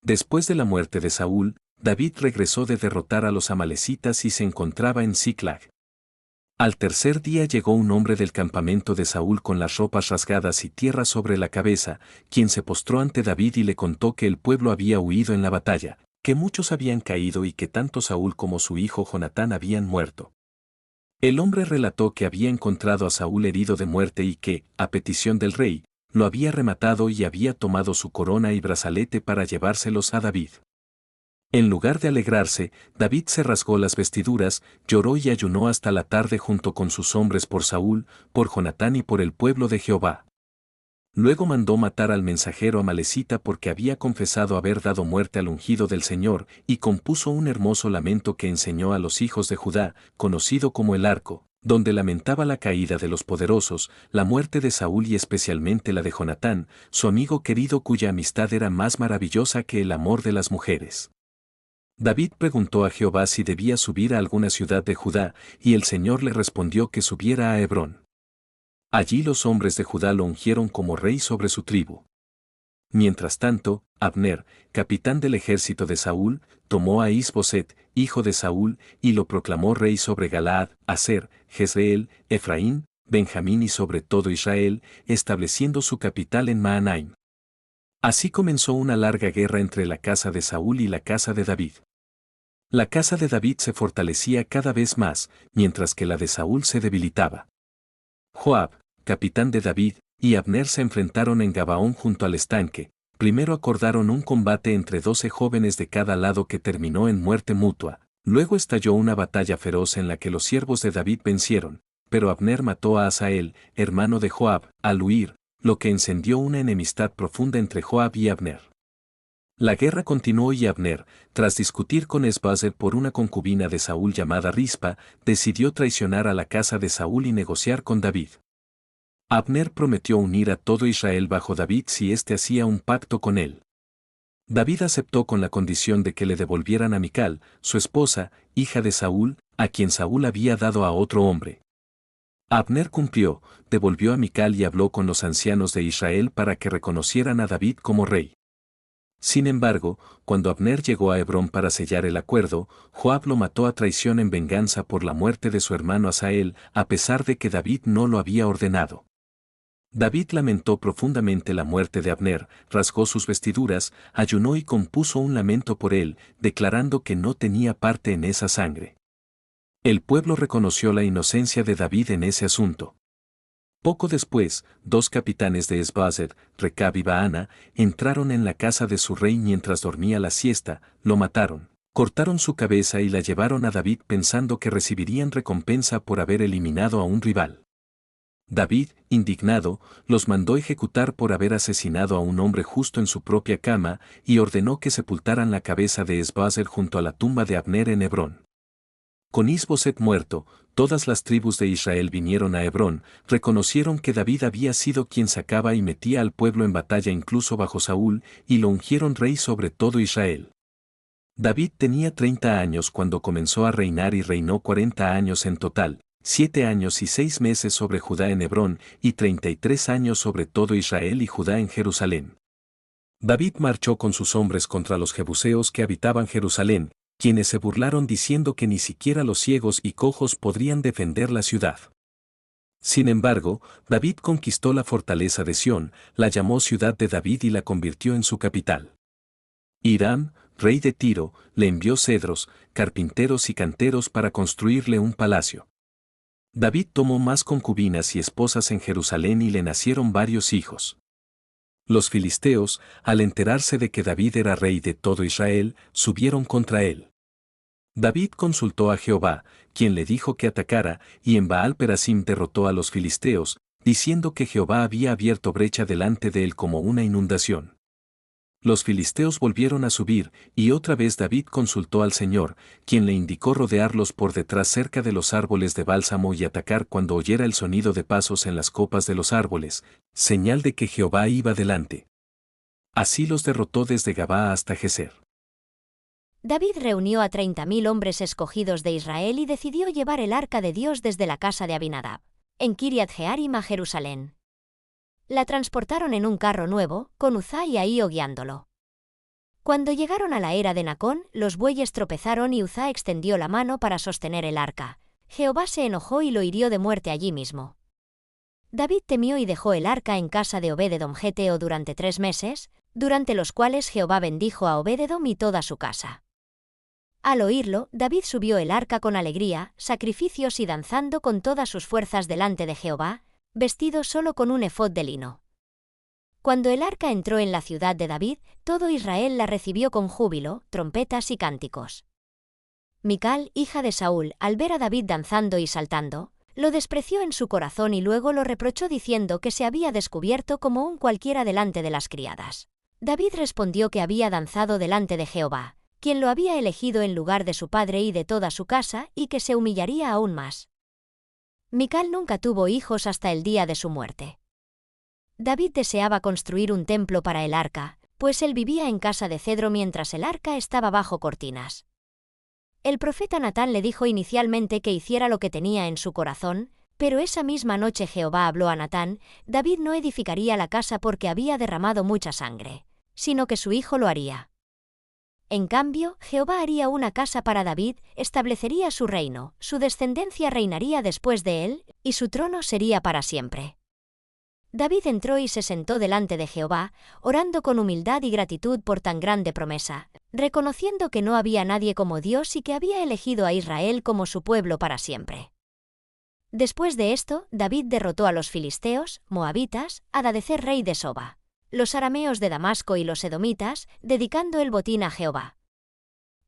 Después de la muerte de Saúl, David regresó de derrotar a los amalecitas y se encontraba en Ziklag. Al tercer día llegó un hombre del campamento de Saúl con las ropas rasgadas y tierra sobre la cabeza, quien se postró ante David y le contó que el pueblo había huido en la batalla, que muchos habían caído y que tanto Saúl como su hijo Jonatán habían muerto. El hombre relató que había encontrado a Saúl herido de muerte y que, a petición del rey, lo había rematado y había tomado su corona y brazalete para llevárselos a David. En lugar de alegrarse, David se rasgó las vestiduras, lloró y ayunó hasta la tarde junto con sus hombres por Saúl, por Jonatán y por el pueblo de Jehová. Luego mandó matar al mensajero amalecita porque había confesado haber dado muerte al ungido del Señor, y compuso un hermoso lamento que enseñó a los hijos de Judá, conocido como el Arco, donde lamentaba la caída de los poderosos, la muerte de Saúl y especialmente la de Jonatán, su amigo querido cuya amistad era más maravillosa que el amor de las mujeres. David preguntó a Jehová si debía subir a alguna ciudad de Judá, y el Señor le respondió que subiera a Hebrón. Allí los hombres de Judá lo ungieron como rey sobre su tribu. Mientras tanto, Abner, capitán del ejército de Saúl, tomó a Is-Boset, hijo de Saúl, y lo proclamó rey sobre Galaad, Aser, Jezreel, Efraín, Benjamín y sobre todo Israel, estableciendo su capital en Mahanaim. Así comenzó una larga guerra entre la casa de Saúl y la casa de David. La casa de David se fortalecía cada vez más, mientras que la de Saúl se debilitaba. Joab, capitán de David, y Abner se enfrentaron en Gabaón junto al estanque. Primero acordaron un combate entre 12 jóvenes de cada lado que terminó en muerte mutua. Luego estalló una batalla feroz en la que los siervos de David vencieron, pero Abner mató a Asael, hermano de Joab, al huir, lo que encendió una enemistad profunda entre Joab y Abner. La guerra continuó y Abner, tras discutir con Esbazer por una concubina de Saúl llamada Rispa, decidió traicionar a la casa de Saúl y negociar con David. Abner prometió unir a todo Israel bajo David si éste hacía un pacto con él. David aceptó con la condición de que le devolvieran a Mical, su esposa, hija de Saúl, a quien Saúl había dado a otro hombre. Abner cumplió, devolvió a Mical y habló con los ancianos de Israel para que reconocieran a David como rey. Sin embargo, cuando Abner llegó a Hebrón para sellar el acuerdo, Joab lo mató a traición en venganza por la muerte de su hermano Asael, a pesar de que David no lo había ordenado. David lamentó profundamente la muerte de Abner, rasgó sus vestiduras, ayunó y compuso un lamento por él, declarando que no tenía parte en esa sangre. El pueblo reconoció la inocencia de David en ese asunto. Poco después, 2 capitanes de Esbazer, Recab y Baana, entraron en la casa de su rey mientras dormía la siesta, lo mataron, cortaron su cabeza y la llevaron a David pensando que recibirían recompensa por haber eliminado a un rival. David, indignado, los mandó ejecutar por haber asesinado a un hombre justo en su propia cama y ordenó que sepultaran la cabeza de Esbazer junto a la tumba de Abner en Hebrón. Con Is-Boset muerto, todas las tribus de Israel vinieron a Hebrón, reconocieron que David había sido quien sacaba y metía al pueblo en batalla incluso bajo Saúl, y lo ungieron rey sobre todo Israel. David tenía 30 años cuando comenzó a reinar y reinó 40 años en total, 7 años y 6 meses sobre Judá en Hebrón, y 33 años sobre todo Israel y Judá en Jerusalén. David marchó con sus hombres contra los jebuseos que habitaban Jerusalén, quienes se burlaron diciendo que ni siquiera los ciegos y cojos podrían defender la ciudad. Sin embargo, David conquistó la fortaleza de Sión, la llamó ciudad de David y la convirtió en su capital. Hiram, rey de Tiro, le envió cedros, carpinteros y canteros para construirle un palacio. David tomó más concubinas y esposas en Jerusalén y le nacieron varios hijos. Los filisteos, al enterarse de que David era rey de todo Israel, subieron contra él. David consultó a Jehová, quien le dijo que atacara, y en Baal-Perasim derrotó a los filisteos, diciendo que Jehová había abierto brecha delante de él como una inundación. Los filisteos volvieron a subir, y otra vez David consultó al Señor, quien le indicó rodearlos por detrás cerca de los árboles de bálsamo y atacar cuando oyera el sonido de pasos en las copas de los árboles, señal de que Jehová iba delante. Así los derrotó desde Gabaa hasta Geser. David reunió a 30.000 hombres escogidos de Israel y decidió llevar el arca de Dios desde la casa de Abinadab, en Kiriat Jearim a Cuando llegaron a la era de Nacón, los bueyes tropezaron y Uzá extendió la mano para sostener el arca. Jehová se enojó y lo hirió de muerte allí mismo. David temió y dejó el arca en casa de Obed-edom geteo durante 3 meses, durante los cuales Jehová bendijo a Obed-edom y toda su casa. Al oírlo, David subió el arca con alegría, sacrificios y danzando con todas sus fuerzas delante de Jehová, vestido solo con un efod de lino. Cuando el arca entró en la ciudad de David, todo Israel la recibió con júbilo, trompetas y cánticos. Mical, hija de Saúl, al ver a David danzando y saltando, lo despreció en su corazón y luego lo reprochó diciendo que se había descubierto como un cualquiera delante de las criadas. David respondió que había danzado delante de Jehová, quien lo había elegido en lugar de su padre y de toda su casa, y que se humillaría aún más. Mical nunca tuvo hijos hasta el día de su muerte. David deseaba construir un templo para el arca, pues él vivía en casa de cedro mientras el arca estaba bajo cortinas. El profeta Natán le dijo inicialmente que hiciera lo que tenía en su corazón, pero esa misma noche Jehová habló a Natán: David no edificaría la casa porque había derramado mucha sangre, sino que su hijo lo haría. En cambio, Jehová haría una casa para David, establecería su reino, su descendencia reinaría después de él, y su trono sería para siempre. David entró y se sentó delante de Jehová, orando con humildad y gratitud por tan grande promesa, reconociendo que no había nadie como Dios y que había elegido a Israel como su pueblo para siempre. Después de esto, David derrotó a los filisteos, moabitas, Hadadezer rey de Soba, los arameos de Damasco y los edomitas, dedicando el botín a Jehová.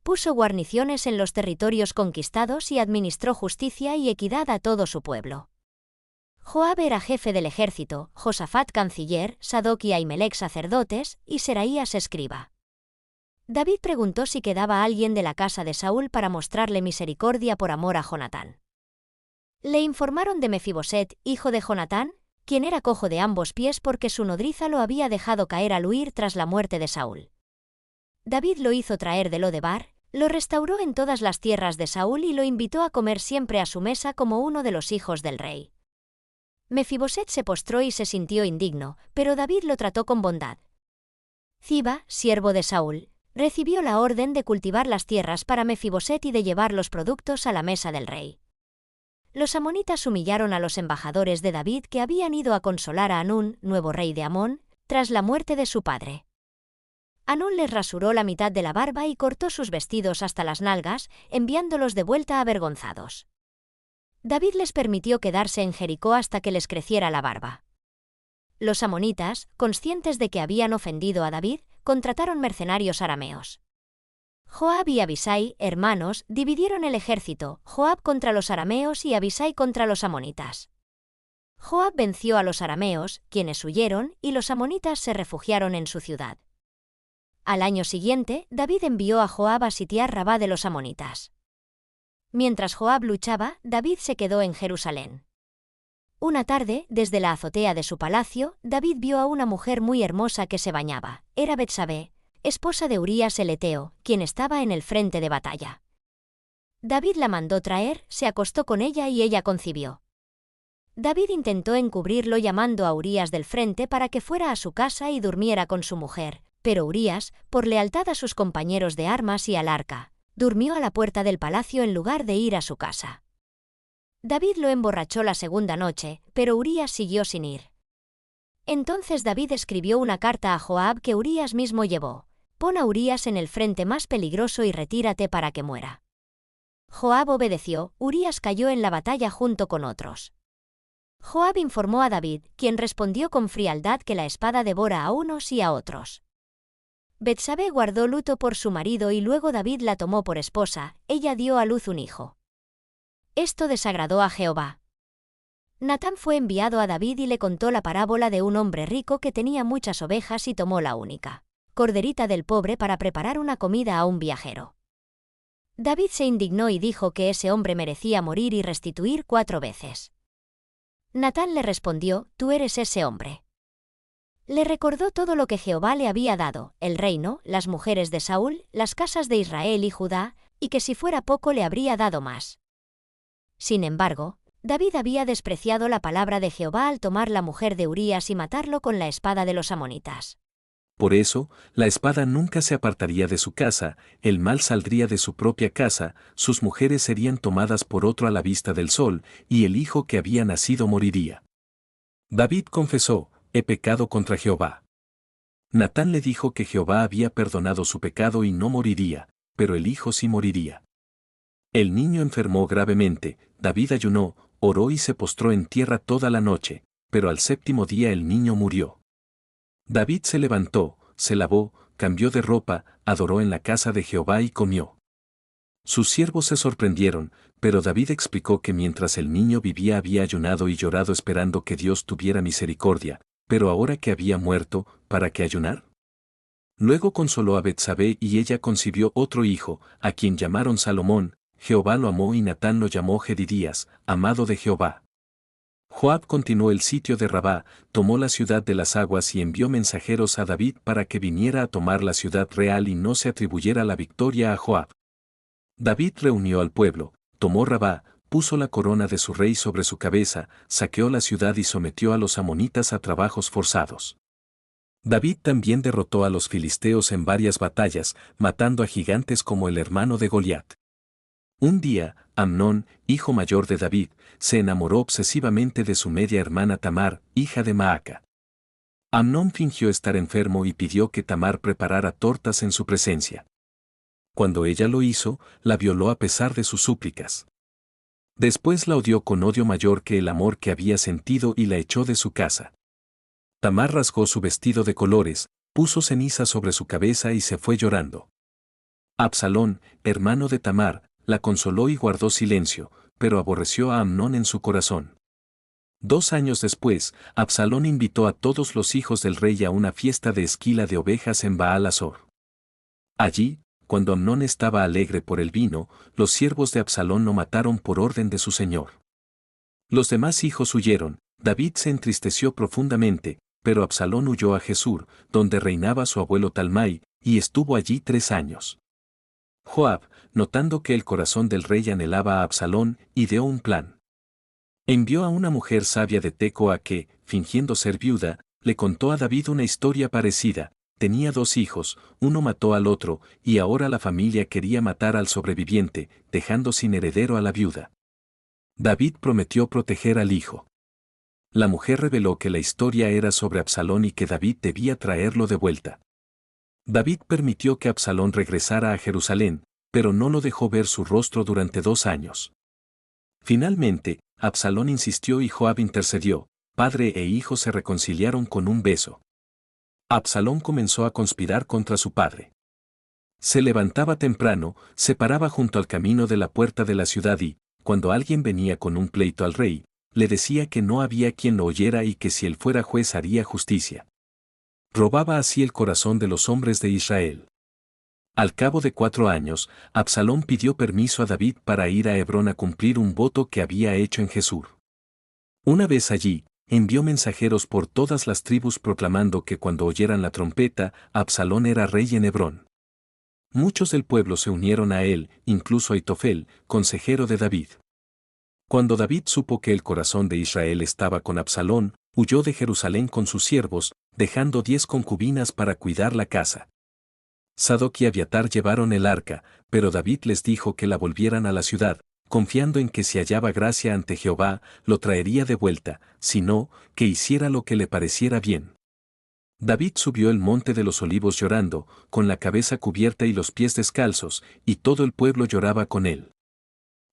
Puso guarniciones en los territorios conquistados y administró justicia y equidad a todo su pueblo. Joab era jefe del ejército, Josafat canciller, Sadoc y Ahimelech sacerdotes, y Seraías escriba. David preguntó si quedaba alguien de la casa de Saúl para mostrarle misericordia por amor a Jonatán. Le informaron de Mefiboset, hijo de Jonatán, quien era cojo de ambos pies porque su nodriza lo había dejado caer al huir tras la muerte de Saúl. David lo hizo traer de Lodebar, lo restauró en todas las tierras de Saúl y lo invitó a comer siempre a su mesa como uno de los hijos del rey. Mefiboset se postró y se sintió indigno, pero David lo trató con bondad. Ziba, siervo de Saúl, recibió la orden de cultivar las tierras para Mefiboset y de llevar los productos a la mesa del rey. Los amonitas humillaron a los embajadores de David que habían ido a consolar a Hanún, nuevo rey de Amón, tras la muerte de su padre. Hanún les rasuró la mitad de la barba y cortó sus vestidos hasta las nalgas, enviándolos de vuelta avergonzados. David les permitió quedarse en Jericó hasta que les creciera la barba. Los amonitas, conscientes de que habían ofendido a David, contrataron mercenarios arameos. Joab y Abisai, hermanos, dividieron el ejército, Joab contra los arameos y Abisai contra los amonitas. Joab venció a los arameos, quienes huyeron, y los amonitas se refugiaron en su ciudad. Al año siguiente, David envió a Joab a sitiar Rabá de los amonitas. Mientras Joab luchaba, David se quedó en Jerusalén. Una tarde, desde la azotea de su palacio, David vio a una mujer muy hermosa que se bañaba. Era Betsabé, esposa de Urías el Eteo, quien estaba en el frente de batalla. David la mandó traer, se acostó con ella y ella concibió. David intentó encubrirlo llamando a Urías del frente para que fuera a su casa y durmiera con su mujer, pero Urías, por lealtad a sus compañeros de armas y al arca, durmió a la puerta del palacio en lugar de ir a su casa. David lo emborrachó la segunda noche, pero Urías siguió sin ir. Entonces David escribió una carta a Joab que Urías mismo llevó: «Pon a Urías en el frente más peligroso y retírate para que muera». Joab obedeció, Urías cayó en la batalla junto con otros. Joab informó a David, quien respondió con frialdad que la espada devora a unos y a otros. Betsabé guardó luto por su marido y luego David la tomó por esposa, ella dio a luz un hijo. Esto desagradó a Jehová. Natán fue enviado a David y le contó la parábola de un hombre rico que tenía muchas ovejas y tomó la única corderita del pobre para preparar una comida a un viajero. David se indignó y dijo que ese hombre merecía morir y restituir 4 veces. Natán le respondió: «Tú eres ese hombre». Le recordó todo lo que Jehová le había dado, el reino, las mujeres de Saúl, las casas de Israel y Judá, y que si fuera poco le habría dado más. Sin embargo, David había despreciado la palabra de Jehová al tomar la mujer de Urías y matarlo con la espada de los amonitas. Por eso, la espada nunca se apartaría de su casa, el mal saldría de su propia casa, sus mujeres serían tomadas por otro a la vista del sol, y el hijo que había nacido moriría. David confesó, he pecado contra Jehová. Natán le dijo que Jehová había perdonado su pecado y no moriría, pero el hijo sí moriría. El niño enfermó gravemente, David ayunó, oró y se postró en tierra toda la noche, pero al séptimo día el niño murió. David se levantó, se lavó, cambió de ropa, adoró en la casa de Jehová y comió. Sus siervos se sorprendieron, pero David explicó que mientras el niño vivía había ayunado y llorado esperando que Dios tuviera misericordia, pero ahora que había muerto, ¿para qué ayunar? Luego consoló a Betsabé y ella concibió otro hijo, a quien llamaron Salomón. Jehová lo amó y Natán lo llamó Jedidías, amado de Jehová. Joab continuó el sitio de Rabá, tomó la ciudad de las aguas y envió mensajeros a David para que viniera a tomar la ciudad real y no se atribuyera la victoria a Joab. David reunió al pueblo, tomó Rabá, puso la corona de su rey sobre su cabeza, saqueó la ciudad y sometió a los amonitas a trabajos forzados. David también derrotó a los filisteos en varias batallas, matando a gigantes como el hermano de Goliat. Un día, Amnón, hijo mayor de David, se enamoró obsesivamente de su media hermana Tamar, hija de Maaca. Amnón fingió estar enfermo y pidió que Tamar preparara tortas en su presencia. Cuando ella lo hizo, la violó a pesar de sus súplicas. Después la odió con odio mayor que el amor que había sentido y la echó de su casa. Tamar rasgó su vestido de colores, puso ceniza sobre su cabeza y se fue llorando. Absalón, hermano de Tamar, la consoló y guardó silencio, pero aborreció a Amnón en su corazón. 2 años después, Absalón invitó a todos los hijos del rey a una fiesta de esquila de ovejas en Baal-Hazor. Allí, cuando Amnón estaba alegre por el vino, los siervos de Absalón lo mataron por orden de su señor. Los demás hijos huyeron, David se entristeció profundamente, pero Absalón huyó a Jesús, donde reinaba su abuelo Talmai, y estuvo allí 3 años. Joab, notando que el corazón del rey anhelaba a Absalón, ideó un plan. Envió a una mujer sabia de Tecoa que, fingiendo ser viuda, le contó a David una historia parecida. Tenía 2 hijos, uno mató al otro, y ahora la familia quería matar al sobreviviente, dejando sin heredero a la viuda. David prometió proteger al hijo. La mujer reveló que la historia era sobre Absalón y que David debía traerlo de vuelta. David permitió que Absalón regresara a Jerusalén, pero no lo dejó ver su rostro durante 2 años. Finalmente, Absalón insistió y Joab intercedió, padre e hijo se reconciliaron con un beso. Absalón comenzó a conspirar contra su padre. Se levantaba temprano, se paraba junto al camino de la puerta de la ciudad y, cuando alguien venía con un pleito al rey, le decía que no había quien lo oyera y que si él fuera juez haría justicia. Robaba así el corazón de los hombres de Israel. Al cabo de 4 años, Absalón pidió permiso a David para ir a Hebrón a cumplir un voto que había hecho en Jesús. Una vez allí, envió mensajeros por todas las tribus proclamando que cuando oyeran la trompeta, Absalón era rey en Hebrón. Muchos del pueblo se unieron a él, incluso Aitofel, consejero de David. Cuando David supo que el corazón de Israel estaba con Absalón, huyó de Jerusalén con sus siervos, dejando 10 concubinas para cuidar la casa. Sadoc y Abiatar llevaron el arca, pero David les dijo que la volvieran a la ciudad, confiando en que si hallaba gracia ante Jehová, lo traería de vuelta, si no, que hiciera lo que le pareciera bien. David subió el monte de los olivos llorando, con la cabeza cubierta y los pies descalzos, y todo el pueblo lloraba con él.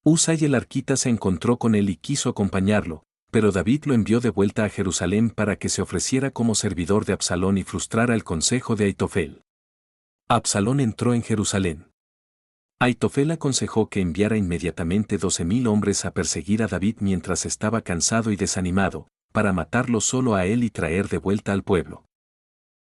Usai el arquita se encontró con él y quiso acompañarlo, pero David lo envió de vuelta a Jerusalén para que se ofreciera como servidor de Absalón y frustrara el consejo de Aitofel. Absalón entró en Jerusalén. Aitofel aconsejó que enviara inmediatamente 12,000 hombres a perseguir a David mientras estaba cansado y desanimado, para matarlo solo a él y traer de vuelta al pueblo.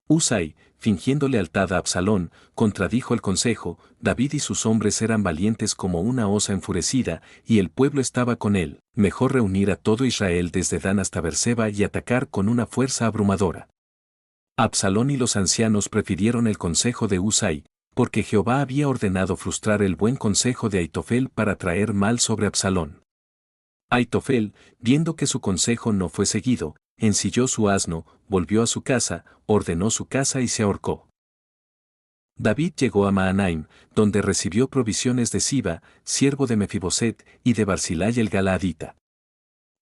Usai, fingiendo lealtad a Absalón, contradijo el consejo. David y sus hombres eran valientes como una osa enfurecida, y el pueblo estaba con él. Mejor reunir a todo Israel desde Dan hasta Berseba y atacar con una fuerza abrumadora. Absalón y los ancianos prefirieron el consejo de Usai, porque Jehová había ordenado frustrar el buen consejo de Aitofel para traer mal sobre Absalón. Aitofel, viendo que su consejo no fue seguido, ensilló su asno, volvió a su casa, ordenó su casa y se ahorcó. David llegó a Mahanaim, donde recibió provisiones de Siba, siervo de Mefiboset, y de Barzillai el Galaadita.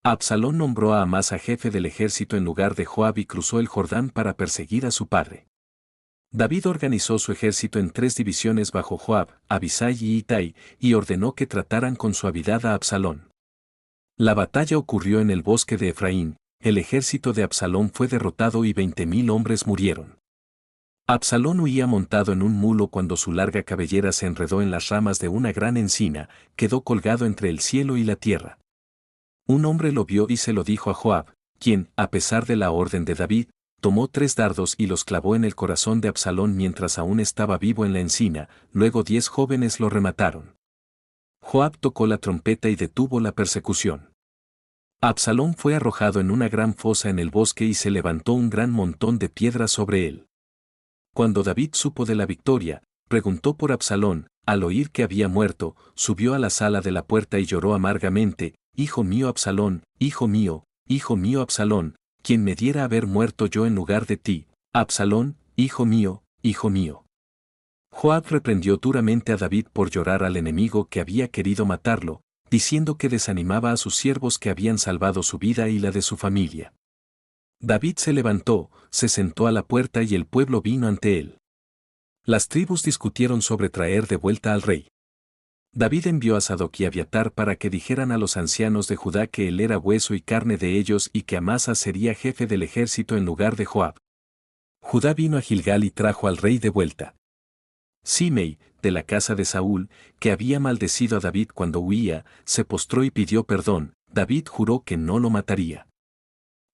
Absalón nombró a Amasa jefe del ejército en lugar de Joab y cruzó el Jordán para perseguir a su padre. David organizó su ejército en 3 divisiones bajo Joab, Abisai y Itai, y ordenó que trataran con suavidad a Absalón. La batalla ocurrió en el bosque de Efraín, el ejército de Absalón fue derrotado y 20.000 hombres murieron. Absalón huía montado en un mulo cuando su larga cabellera se enredó en las ramas de una gran encina, quedó colgado entre el cielo y la tierra. Un hombre lo vio y se lo dijo a Joab, quien, a pesar de la orden de David, tomó 3 dardos y los clavó en el corazón de Absalón mientras aún estaba vivo en la encina, luego 10 jóvenes lo remataron. Joab tocó la trompeta y detuvo la persecución. Absalón fue arrojado en una gran fosa en el bosque y se levantó un gran montón de piedras sobre él. Cuando David supo de la victoria, preguntó por Absalón, al oír que había muerto, subió a la sala de la puerta y lloró amargamente, «Hijo mío Absalón, hijo mío Absalón, quien me diera haber muerto yo en lugar de ti, Absalón, hijo mío, hijo mío». Joab reprendió duramente a David por llorar al enemigo que había querido matarlo, diciendo que desanimaba a sus siervos que habían salvado su vida y la de su familia. David se levantó, se sentó a la puerta y el pueblo vino ante él. Las tribus discutieron sobre traer de vuelta al rey. David envió a Sadoc y Abiatar para que dijeran a los ancianos de Judá que él era hueso y carne de ellos y que Amasa sería jefe del ejército en lugar de Joab. Judá vino a Gilgal y trajo al rey de vuelta. Simei, de la casa de Saúl, que había maldecido a David cuando huía, se postró y pidió perdón. David juró que no lo mataría.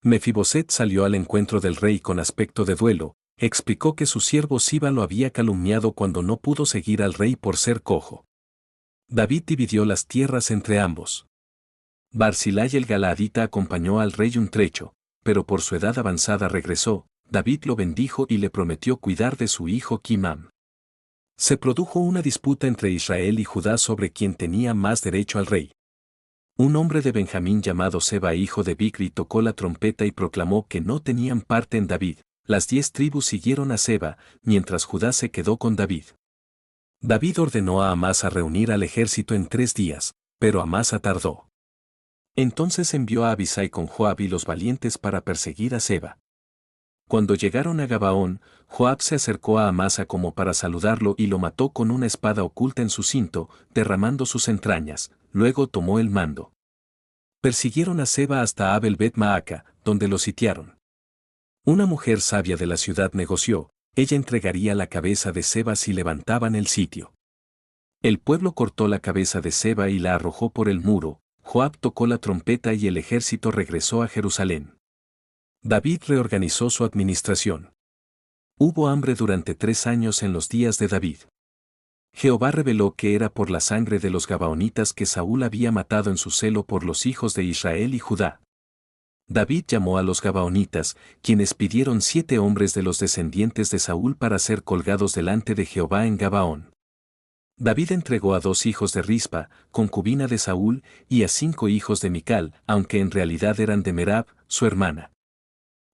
Mefiboset salió al encuentro del rey con aspecto de duelo, explicó que su siervo Siba lo había calumniado cuando no pudo seguir al rey por ser cojo. David dividió las tierras entre ambos. Barzillai el Galaadita acompañó al rey un trecho, pero por su edad avanzada regresó. David lo bendijo y le prometió cuidar de su hijo Kimam. Se produjo una disputa entre Israel y Judá sobre quién tenía más derecho al rey. Un hombre de Benjamín llamado Seba hijo de Bicri tocó la trompeta y proclamó que no tenían parte en David. Las 10 tribus siguieron a Seba, mientras Judá se quedó con David. David ordenó a Amasa reunir al ejército en 3 días, pero Amasa tardó. Entonces envió a Abisai con Joab y los valientes para perseguir a Seba. Cuando llegaron a Gabaón, Joab se acercó a Amasa como para saludarlo y lo mató con una espada oculta en su cinto, derramando sus entrañas, luego tomó el mando. Persiguieron a Seba hasta Abel Bet Maaca, donde lo sitiaron. Una mujer sabia de la ciudad negoció, ella entregaría la cabeza de Seba si levantaban el sitio. El pueblo cortó la cabeza de Seba y la arrojó por el muro, Joab tocó la trompeta y el ejército regresó a Jerusalén. David reorganizó su administración. Hubo hambre durante 3 años en los días de David. Jehová reveló que era por la sangre de los gabaonitas que Saúl había matado en su celo por los hijos de Israel y Judá. David llamó a los gabaonitas, quienes pidieron 7 hombres de los descendientes de Saúl para ser colgados delante de Jehová en Gabaón. David entregó a 2 hijos de Rispa, concubina de Saúl, y a 5 hijos de Mical, aunque en realidad eran de Merab, su hermana.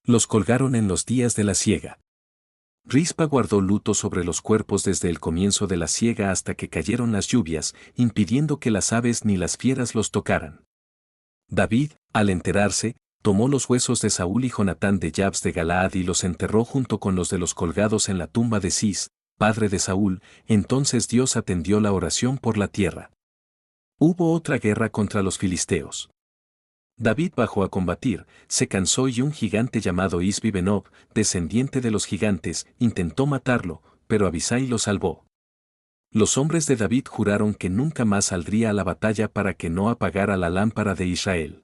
Los colgaron en los días de la siega. Rispa guardó luto sobre los cuerpos desde el comienzo de la siega hasta que cayeron las lluvias, impidiendo que las aves ni las fieras los tocaran. David, al enterarse, tomó los huesos de Saúl y Jonatán de Jabs de Galaad y los enterró junto con los de los colgados en la tumba de Cis, padre de Saúl. Entonces Dios atendió la oración por la tierra. Hubo otra guerra contra los filisteos. David bajó a combatir, se cansó y un gigante llamado Isbi-Benob, descendiente de los gigantes, intentó matarlo, pero Abisai lo salvó. Los hombres de David juraron que nunca más saldría a la batalla para que no apagara la lámpara de Israel.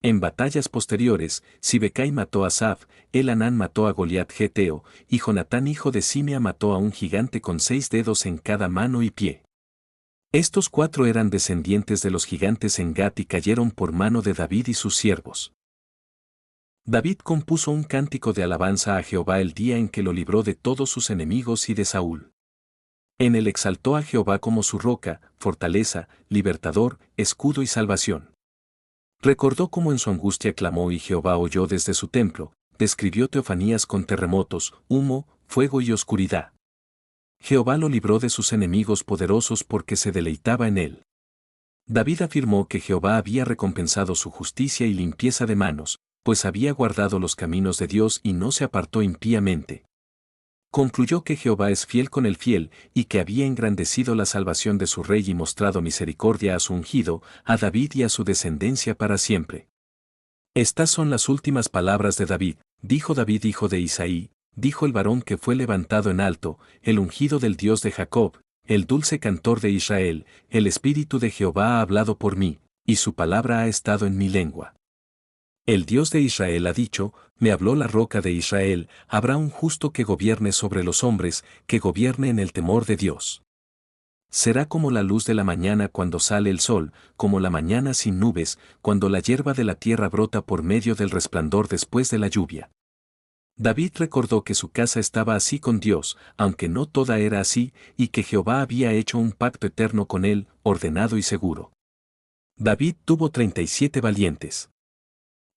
En batallas posteriores, Sibecai mató a Saf, Elhanán mató a Goliat Geteo, y Jonatán hijo de Simea mató a un gigante con 6 dedos en cada mano y pie. Estos 4 eran descendientes de los gigantes en Gat y cayeron por mano de David y sus siervos. David compuso un cántico de alabanza a Jehová el día en que lo libró de todos sus enemigos y de Saúl. En él exaltó a Jehová como su roca, fortaleza, libertador, escudo y salvación. Recordó cómo en su angustia clamó y Jehová oyó desde su templo, describió teofanías con terremotos, humo, fuego y oscuridad. Jehová lo libró de sus enemigos poderosos porque se deleitaba en él. David afirmó que Jehová había recompensado su justicia y limpieza de manos, pues había guardado los caminos de Dios y no se apartó impíamente. Concluyó que Jehová es fiel con el fiel y que había engrandecido la salvación de su rey y mostrado misericordia a su ungido, a David y a su descendencia para siempre. Estas son las últimas palabras de David, dijo David hijo de Isaí, dijo el varón que fue levantado en alto, el ungido del Dios de Jacob, el dulce cantor de Israel, el Espíritu de Jehová ha hablado por mí, y su palabra ha estado en mi lengua. El Dios de Israel ha dicho, me habló la roca de Israel, habrá un justo que gobierne sobre los hombres, que gobierne en el temor de Dios. Será como la luz de la mañana cuando sale el sol, como la mañana sin nubes, cuando la hierba de la tierra brota por medio del resplandor después de la lluvia. David recordó que su casa estaba así con Dios, aunque no toda era así, y que Jehová había hecho un pacto eterno con él, ordenado y seguro. David tuvo 37 valientes.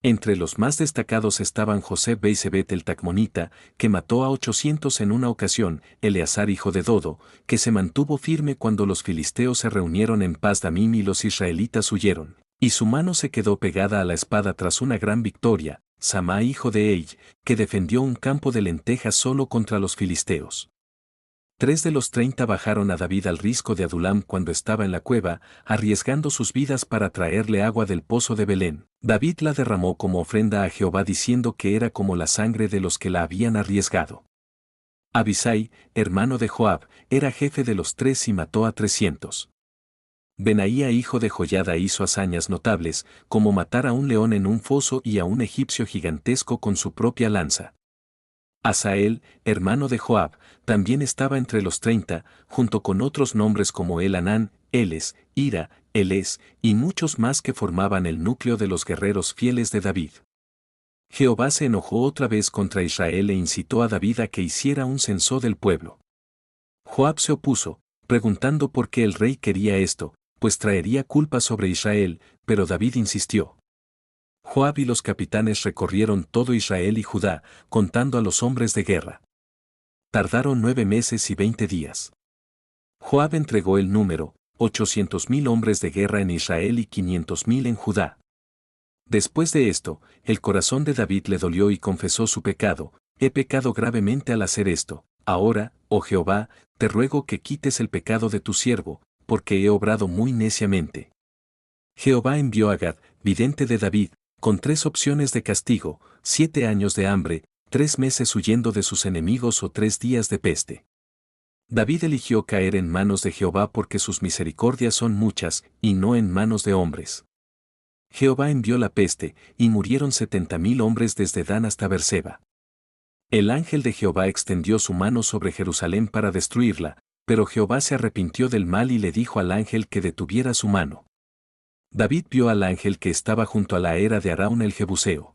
Entre los más destacados estaban José Beisebet el Tacmonita, que mató a 800 en una ocasión, Eleazar hijo de Dodo, que se mantuvo firme cuando los filisteos se reunieron en Pas-damim y los israelitas huyeron, y su mano se quedó pegada a la espada tras una gran victoria, Samá hijo de Ei, que defendió un campo de lentejas solo contra los filisteos. 3 de los 30 bajaron a David al risco de Adulam cuando estaba en la cueva, arriesgando sus vidas para traerle agua del pozo de Belén. David la derramó como ofrenda a Jehová diciendo que era como la sangre de los que la habían arriesgado. Abisai, hermano de Joab, era jefe de los 3 y mató a 300. Benaía hijo de Joiada hizo hazañas notables, como matar a un león en un foso y a un egipcio gigantesco con su propia lanza. Asael, hermano de Joab, también estaba entre los 30, junto con otros nombres como Elanán, Eles, Ira, Eles, y muchos más que formaban el núcleo de los guerreros fieles de David. Jehová se enojó otra vez contra Israel e incitó a David a que hiciera un censo del pueblo. Joab se opuso, preguntando por qué el rey quería esto, pues traería culpa sobre Israel, pero David insistió. Joab y los capitanes recorrieron todo Israel y Judá, contando a los hombres de guerra. Tardaron 9 meses y 20 días. Joab entregó el número, 800,000 hombres de guerra en Israel y 500,000 en Judá. Después de esto, el corazón de David le dolió y confesó su pecado, he pecado gravemente al hacer esto, ahora, oh Jehová, te ruego que quites el pecado de tu siervo, porque he obrado muy neciamente. Jehová envió a Gad, vidente de David, con 3 opciones de castigo, 7 años de hambre, 3 meses huyendo de sus enemigos o 3 días de peste. David eligió caer en manos de Jehová porque sus misericordias son muchas, y no en manos de hombres. Jehová envió la peste, y murieron 70,000 hombres desde Dan hasta Berseba. El ángel de Jehová extendió su mano sobre Jerusalén para destruirla, pero Jehová se arrepintió del mal y le dijo al ángel que detuviera su mano. David vio al ángel que estaba junto a la era de Arauna el Jebuseo.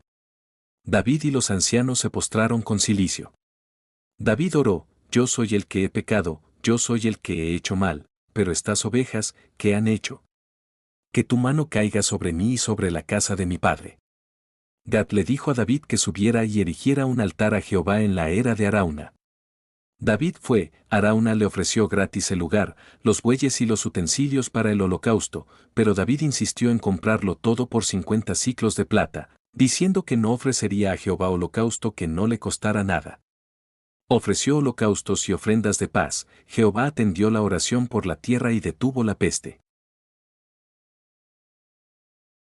David y los ancianos se postraron con cilicio. David oró, yo soy el que he pecado, yo soy el que he hecho mal, pero estas ovejas, ¿qué han hecho? Que tu mano caiga sobre mí y sobre la casa de mi padre. Gad le dijo a David que subiera y erigiera un altar a Jehová en la era de Arauna. David fue, Arauna le ofreció gratis el lugar, los bueyes y los utensilios para el holocausto, pero David insistió en comprarlo todo por 50 siclos de plata, diciendo que no ofrecería a Jehová holocausto que no le costara nada. Ofreció holocaustos y ofrendas de paz, Jehová atendió la oración por la tierra y detuvo la peste.